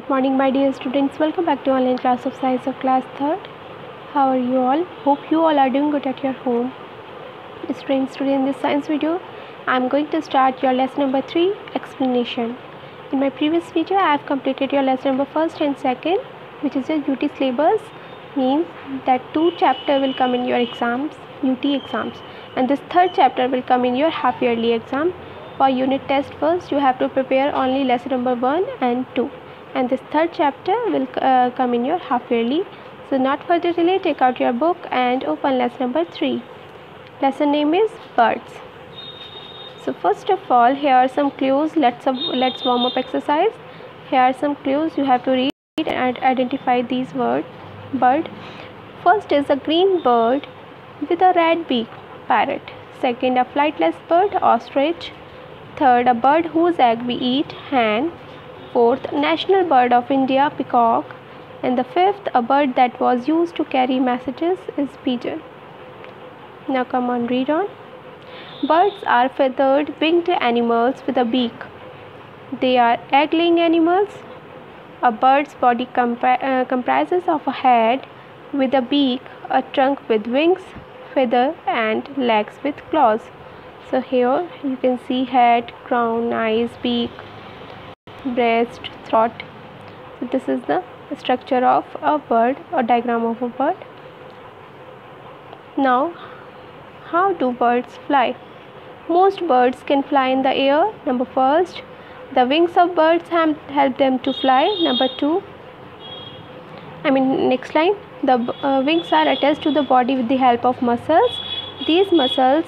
Good morning, my dear students. Welcome back to online class of science of class 3rd. How are you all? Hope you all are doing good at your home. Students, today in this science video, I am going to start your lesson number 3, explanation. In my previous video, I have completed your lesson number 1st and 2nd, which is your UT syllabus. Means that 2 chapter will come in your exams, UT exams, and this 3rd chapter will come in your half yearly exam. For unit test first, you have to prepare only lesson number 1 and 2. And this 3rd chapter will come in your half yearly. So not further delay, take out your book and open lesson number 3. Lesson name is birds. So first of all, here are some clues. Let's warm up exercise. Here are some clues you have to read and identify these words. Bird. First is a green bird with a red beak, parrot. Second, a flightless bird, ostrich. Third, a bird whose egg we eat, hen. Fourth, national bird of India, peacock. And the fifth, a bird that was used to carry messages, is pigeon. Now come on, read on. Birds are feathered, winged animals with a beak. They are egg-laying animals. A bird's body comprises of a head with a beak, a trunk with wings, feather, and legs with claws. So here you can see head, crown, eyes, beak, breast, throat. So this is the structure of a bird or diagram of a bird. Now, how do birds fly? Most birds can fly in the air. Number first, the wings of birds help them to fly. Number two, next line, the wings are attached to the body with the help of muscles. These muscles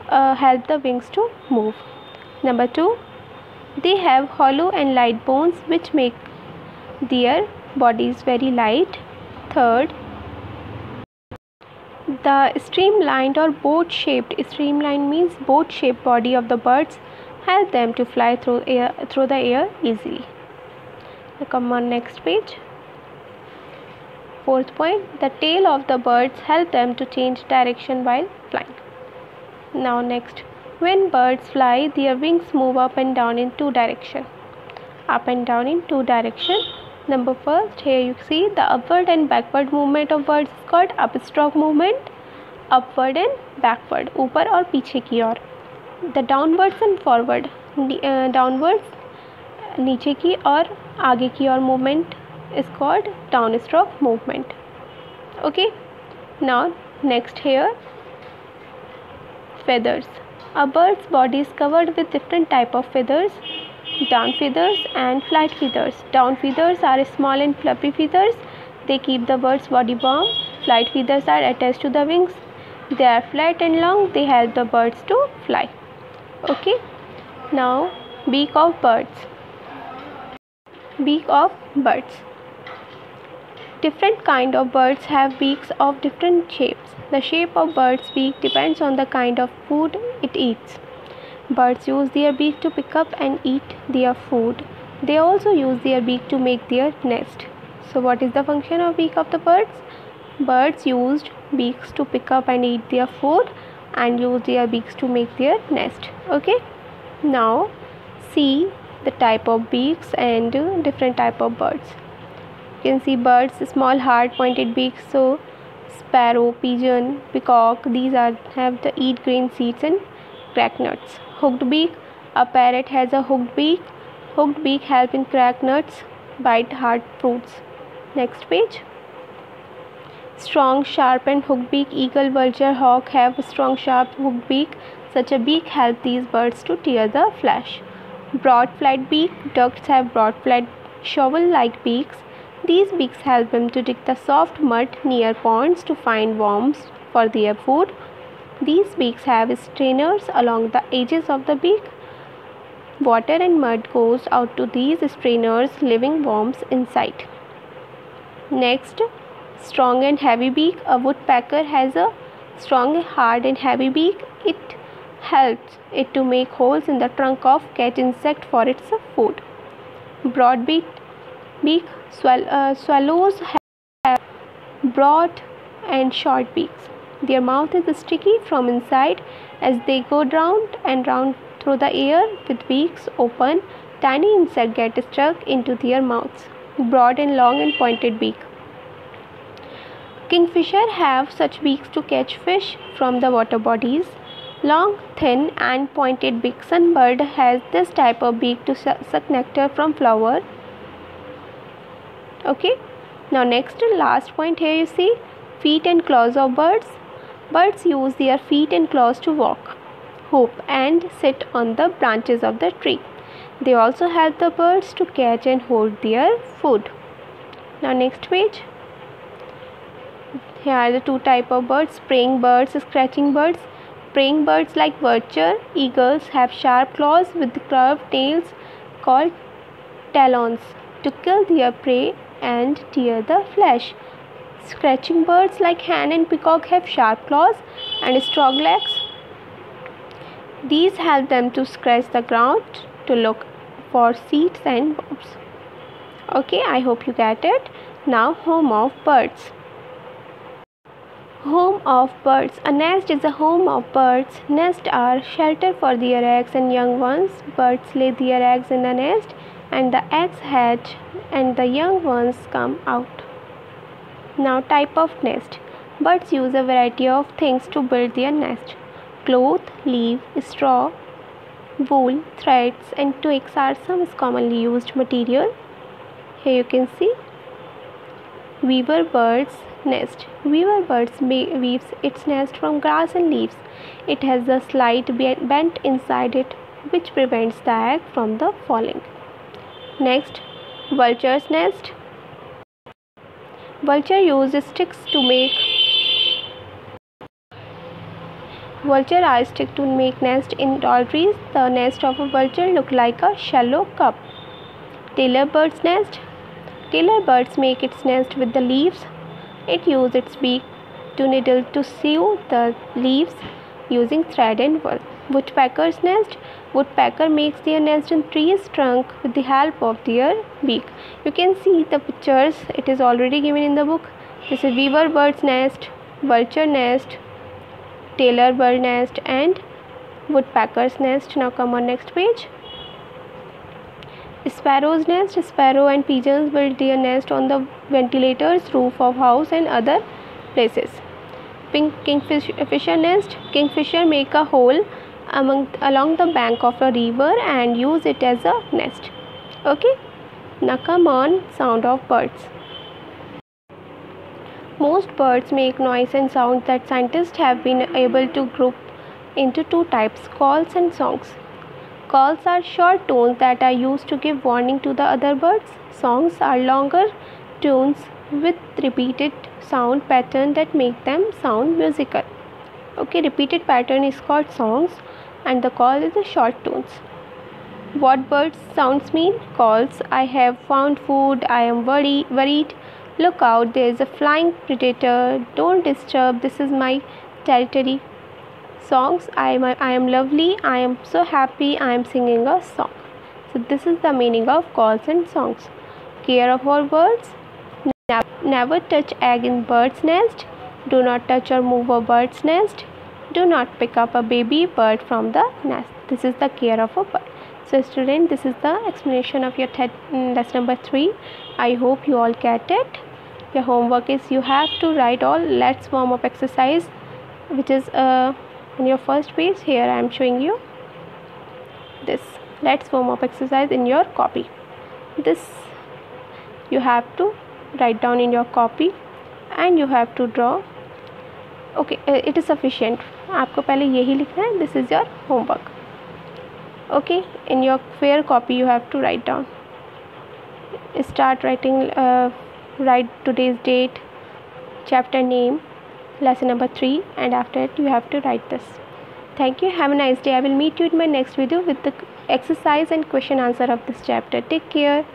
help the wings to move. Number two, they have hollow and light bones which make their bodies very light. Third, the streamlined or boat-shaped, streamlined means boat-shaped body of the birds help them to fly through the air easily. Now come on, next page. Fourth point, the tail of the birds help them to change direction while flying. Now next, when birds fly, their wings move up and down in 2 directions. Up and down in 2 directions. Number first, here you see the upward and backward movement of birds is called upstroke movement. Upward and backward, ऊपर और पीछे की ओर. The downwards and forward, downwards नीचे की और आगे की ओर movement is called downstroke movement. Okay. Now next here, feathers. A bird's body is covered with different type of feathers. Down feathers and flight feathers. Down feathers are small and fluffy feathers. They keep the bird's body warm. Flight feathers are attached to the wings. They are flat and long. They help the birds to fly. Okay. Now, beak of birds. Beak of birds. Different kind of birds have beaks of different shapes. The shape of bird's beak depends on the kind of food it eats. Birds use their beak to pick up and eat their food. They also use their beak to make their nest. So what is the function of beak of the birds? Birds used beaks to pick up and eat their food and use their beaks to make their nest. Okay. Now see the type of beaks and different type of birds. You can see birds, small hard pointed beaks. So sparrow, pigeon, peacock, these have the eat grain seeds and crack nuts. Hooked beak, a parrot has a hooked beak. Hooked beak help in crack nuts, bite hard fruits. Next page. Strong, sharp and hooked beak. Eagle, vulture, hawk have a strong, sharp hooked beak. Such a beak helps these birds to tear the flesh. Broad flat beak. Ducks have broad flat shovel-like beaks. These beaks help them to dig the soft mud near ponds to find worms for their food. These beaks have strainers along the edges of the beak. Water and mud goes out to these strainers, leaving worms inside. Next, strong and heavy beak. A woodpecker has a strong, hard and heavy beak. It helps it to make holes in the trunk of catch insect for its food. Broad beak. Swallows have broad and short beaks. Their mouth is sticky from inside as they go round and round through the air with beaks open. Tiny insects get stuck into their mouths. Broad and long and pointed beak. Kingfisher have such beaks to catch fish from the water bodies. Long, thin and pointed beak. Sunbird has this type of beak to suck nectar from flower. Okay. Now next last point here you see feet and claws of birds. Birds use their feet and claws to walk, hop and sit on the branches of the tree. They also help the birds to catch and hold their food. Now next page. Here are the two types of birds, praying birds, scratching birds. Praying birds like vulture, eagles have sharp claws with curved tails called talons to kill their prey and tear the flesh. Scratching birds like hen and peacock have sharp claws and strong legs. These help them to scratch the ground to look for seeds and worms. Okay, I hope you get it. Now, home of birds. Home of birds. A nest is a home of birds. Nests are shelter for their eggs and young ones. Birds lay their eggs in a nest and the eggs hatch and the young ones come out. Now, type of nest. Birds use a variety of things to build their nest. Cloth, leaf, straw, wool, threads and twigs are some commonly used material. Here you can see weaver bird's nest. Weaver bird weaves its nest from grass and leaves. It has a slight bend inside it which prevents the egg from the falling. Next, vulture's nest. Vulture uses sticks to make nest in tall trees. The nest of a vulture looks like a shallow cup. Tailor bird's nest. Tailor birds make its nest with the leaves. It uses its beak to needle to sew the leaves using thread and wool. Woodpecker's nest. Woodpecker makes their nest in trees trunk with the help of their beak. You can see the pictures. It is already given in the book. This is weaver bird's nest, vulture nest, tailor bird nest and woodpecker's nest. Now come on next page. Sparrow's nest. Sparrow and pigeons build their nest on the ventilators, roof of house and other places. Kingfisher nest. Kingfisher make a hole along the bank of a river and use it as a nest. Okay. Now come on, sound of birds. Most birds make noise and sounds that scientists have been able to group into two types, calls and songs. Calls are short tones that are used to give warning to the other birds. Songs are longer tunes with repeated sound pattern that make them sound musical. Okay, repeated pattern is called songs and the call is the short tones. What birds sounds mean? Calls: I have found food, I am worried, look out, there is a flying predator, don't disturb, this is my territory. Songs: I am lovely, I am so happy, I am singing a song. So this is the meaning of calls and songs. Care of our birds. Never touch egg in bird's nest. Do not touch or move a bird's nest. Do not pick up a baby bird from the nest. This is the care of a bird. So student, this is the explanation of your lesson number 3. I hope you all get it. Your homework is you have to write all let's warm up exercise, which is on your first page. Here I am showing you this let's warm up exercise in your copy. This you have to write down in your copy and you have to draw. Okay, it is sufficient. आपको पहले यही लिखना है. This is your homework. Okay, in your fair copy you have to write down. Start writing. Write today's date, chapter name, lesson number 3, and after it you have to write this. Thank you. Have a nice day. I will meet you in my next video with the exercise and question answer of this chapter. Take care.